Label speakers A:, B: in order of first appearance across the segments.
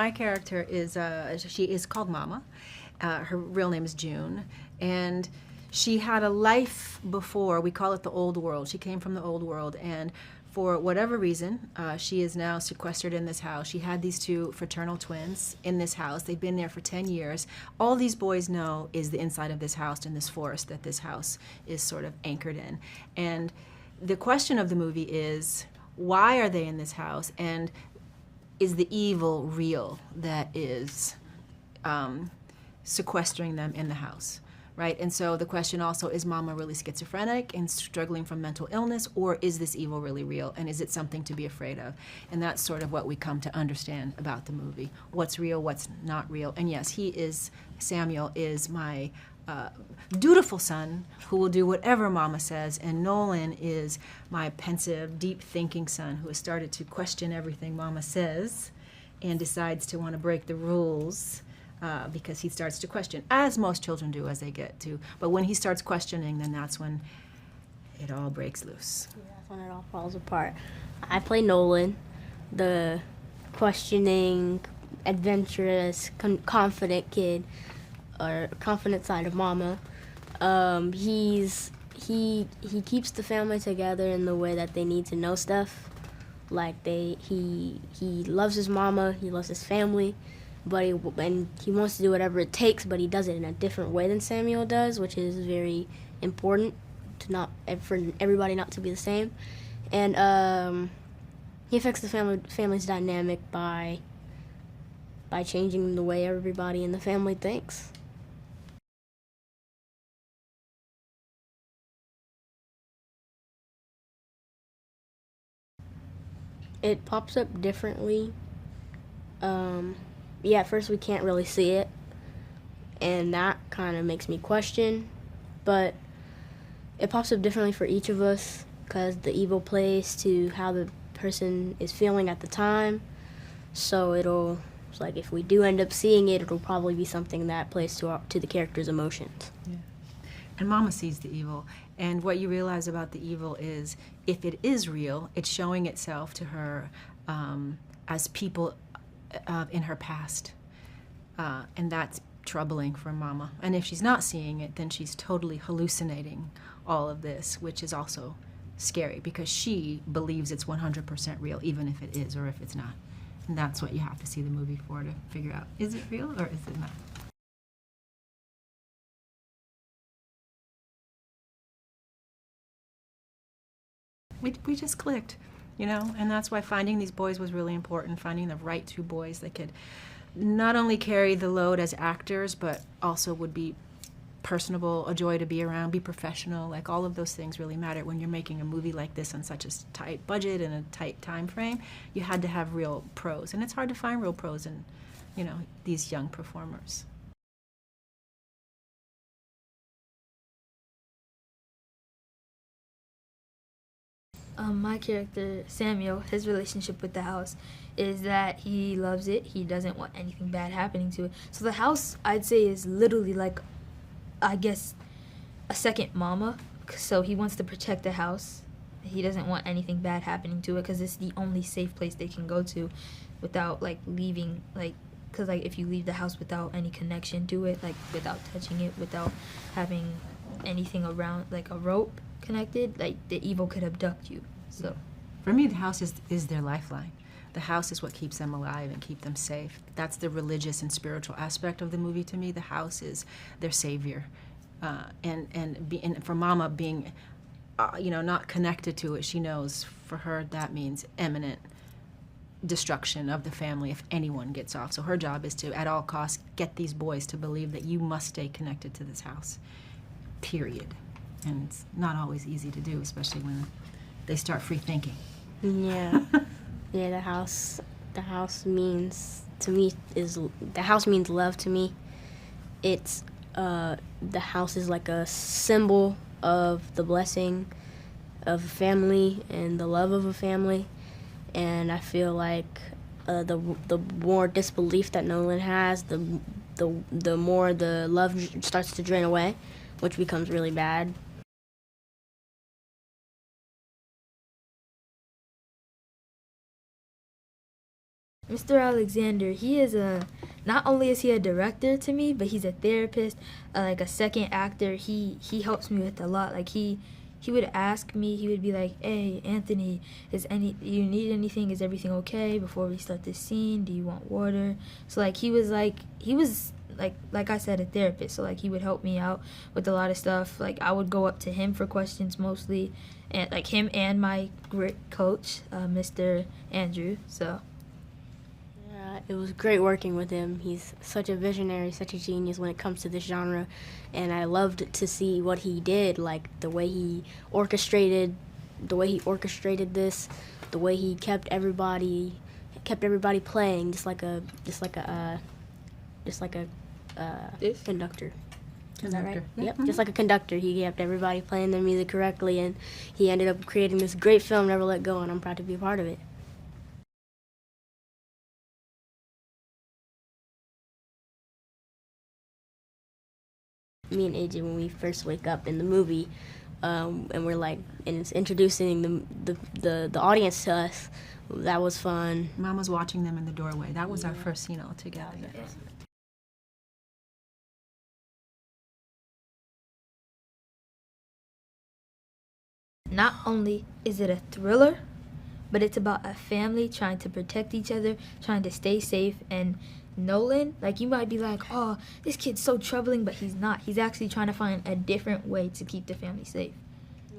A: My character is, she is called Mama. Her real name is June. And she had a life before, we call it the old world. She came from the old world, and for whatever reason, she is now sequestered in this house. She had these two fraternal twins in this house. They've been there for 10 years. All these boys know is the inside of this house and this forest that this house is sort of anchored in. And the question of the movie is, why are they in this house? And is the evil real that is sequestering them in the house, right? And so the question also, is Mama really schizophrenic and struggling from mental illness, or is this evil really real, and is it something to be afraid of? And that's sort of what we come to understand about the movie. What's real, what's not real. And yes, Samuel is my dutiful son who will do whatever Mama says, and Nolan is my pensive, deep-thinking son who has started to question everything Mama says and decides to want to break the rules because he starts to question, as most children do as they get to. But when he starts questioning, then that's when it all breaks loose.
B: Yeah, that's when it all falls apart. I play Nolan, the questioning, adventurous, confident kid, or confident side of Mama. He keeps the family together in the way that they need to know stuff. Like he loves his mama, he loves his family, but he wants to do whatever it takes, but he does it in a different way than Samuel does, which is very important to for everybody not to be the same. And he affects the family's dynamic by changing the way everybody in the family thinks. It pops up differently. At first we can't really see it, and that kind of makes me question, but it pops up differently for each of us because the evil plays to how the person is feeling at the time. So it's like if we do end up seeing it, it'll probably be something that plays to the character's emotions.
A: Yeah. And Mama sees the evil, and what you realize about the evil is, if it is real, it's showing itself to her as people in her past, and that's troubling for Mama. And if she's not seeing it, then she's totally hallucinating all of this, which is also scary because she believes it's 100% real, even if it is or if it's not. And that's what you have to see the movie for, to figure out, is it real or is it not? We just clicked, and that's why finding these boys was really important, finding the right two boys that could not only carry the load as actors, but also would be personable, a joy to be around, be professional. Like, all of those things really matter when you're making a movie like this on such a tight budget and a tight time frame. You had to have real pros, and it's hard to find real pros in, these young performers.
C: My character, Samuel, his relationship with the house is that he loves it. He doesn't want anything bad happening to it. So the house, I'd say, is literally like, I guess, a second mama. So he wants to protect the house. He doesn't want anything bad happening to it because it's the only safe place they can go to without, leaving, because, if you leave the house without any connection to it, without touching it, without having anything around, like a rope connected, the evil could abduct you. So
A: for me, the house is their lifeline. The house is what keeps them alive and keep them safe. That's the religious and spiritual aspect of the movie to me. The house is their savior. And for Mama being, not connected to it, she knows for her that means imminent destruction of the family if anyone gets off. So her job is to, at all costs, get these boys to believe that you must stay connected to this house, period. And it's not always easy to do, especially when they start free thinking.
B: Yeah. Yeah, the house means, to me, the house means love to me. It's, the house is like a symbol of the blessing of a family and the love of a family. And I feel like the more disbelief that Nolan has, the more the love starts to drain away, which becomes really bad.
C: Mr. Alexander, he is not only is he a director to me, but he's a therapist, like a second actor. He helps me with a lot. Like he would ask me, he would be like, "Hey, Anthony, you need anything? Is everything okay before we start this scene? Do you want water?" So like he was like I said, a therapist. So like he would help me out with a lot of stuff. Like I would go up to him for questions mostly, and like him and my great coach, Mr. Andrew. So
B: it was great working with him. He's such a visionary, such a genius when it comes to this genre, and I loved to see what he did, like the way he orchestrated this, the way he kept everybody playing, just like a conductor. Is that right?
A: Yeah.
B: Yep,
A: Mm-hmm.
B: just like a conductor. He kept everybody playing their music correctly, and he ended up creating this great film, Never Let Go, and I'm proud to be a part of it. Me and AJ, when we first wake up in the movie, and we're like, and it's introducing the audience to us, that was fun.
A: Mom was watching them in the doorway. That was our first scene all together.
C: not only is it a thriller, but it's about a family trying to protect each other, trying to stay safe. And Nolan, like, you might be like, oh, this kid's so troubling, but he's not. He's actually trying to find a different way to keep the family safe.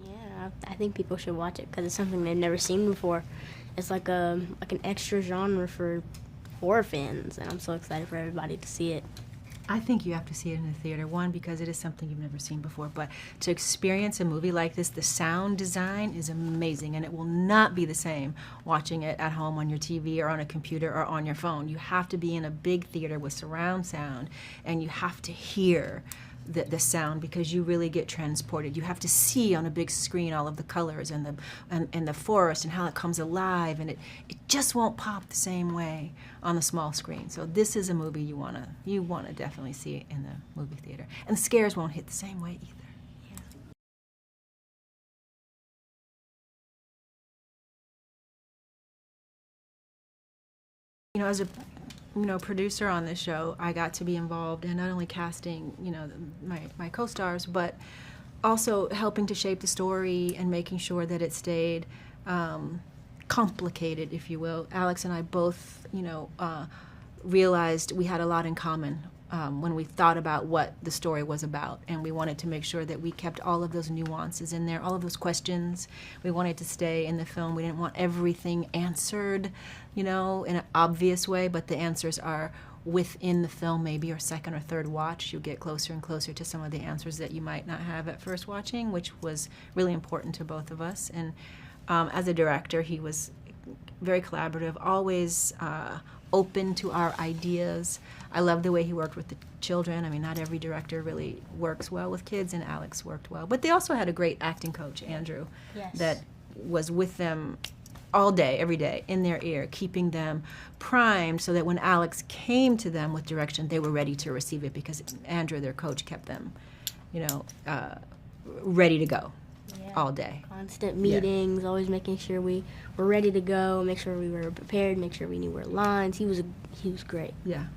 B: Yeah, I think people should watch it because it's something they've never seen before. It's like an extra genre for horror fans, and I'm so excited for everybody to see it.
A: I think you have to see it in the theater. One, because it is something you've never seen before, but to experience a movie like this, the sound design is amazing, and it will not be the same watching it at home on your TV or on a computer or on your phone. You have to be in a big theater with surround sound, and you have to hear the sound because you really get transported. You have to see on a big screen all of the colors and the forest and how it comes alive, and it just won't pop the same way on the small screen. So this is a movie you wanna definitely see in the movie theater, and the scares won't hit the same way either. You know, as a producer on this show, I got to be involved in not only casting, my co-stars, but also helping to shape the story and making sure that it stayed complicated, if you will. Alex and I both, realized we had a lot in common when we thought about what the story was about, and we wanted to make sure that we kept all of those nuances in there, all of those questions. We wanted to stay in the film. We didn't want everything answered, in an obvious way, but the answers are within the film. Maybe your second or third watch, you'll get closer and closer to some of the answers that you might not have at first watching, which was really important to both of us. And as a director, he was very collaborative, always open to our ideas. I love the way he worked with the children. I mean, not every director really works well with kids, and Alex worked well. But they also had a great acting coach, Andrew,
B: Yes.
A: that was with them all day, every day, in their ear, keeping them primed so that when Alex came to them with direction, they were ready to receive it because Andrew, their coach, kept them, ready to go.
B: Yeah.
A: All day.
B: Constant meetings, always making sure we were ready to go, make sure we were prepared, make sure we knew our lines. He was great.
A: Yeah.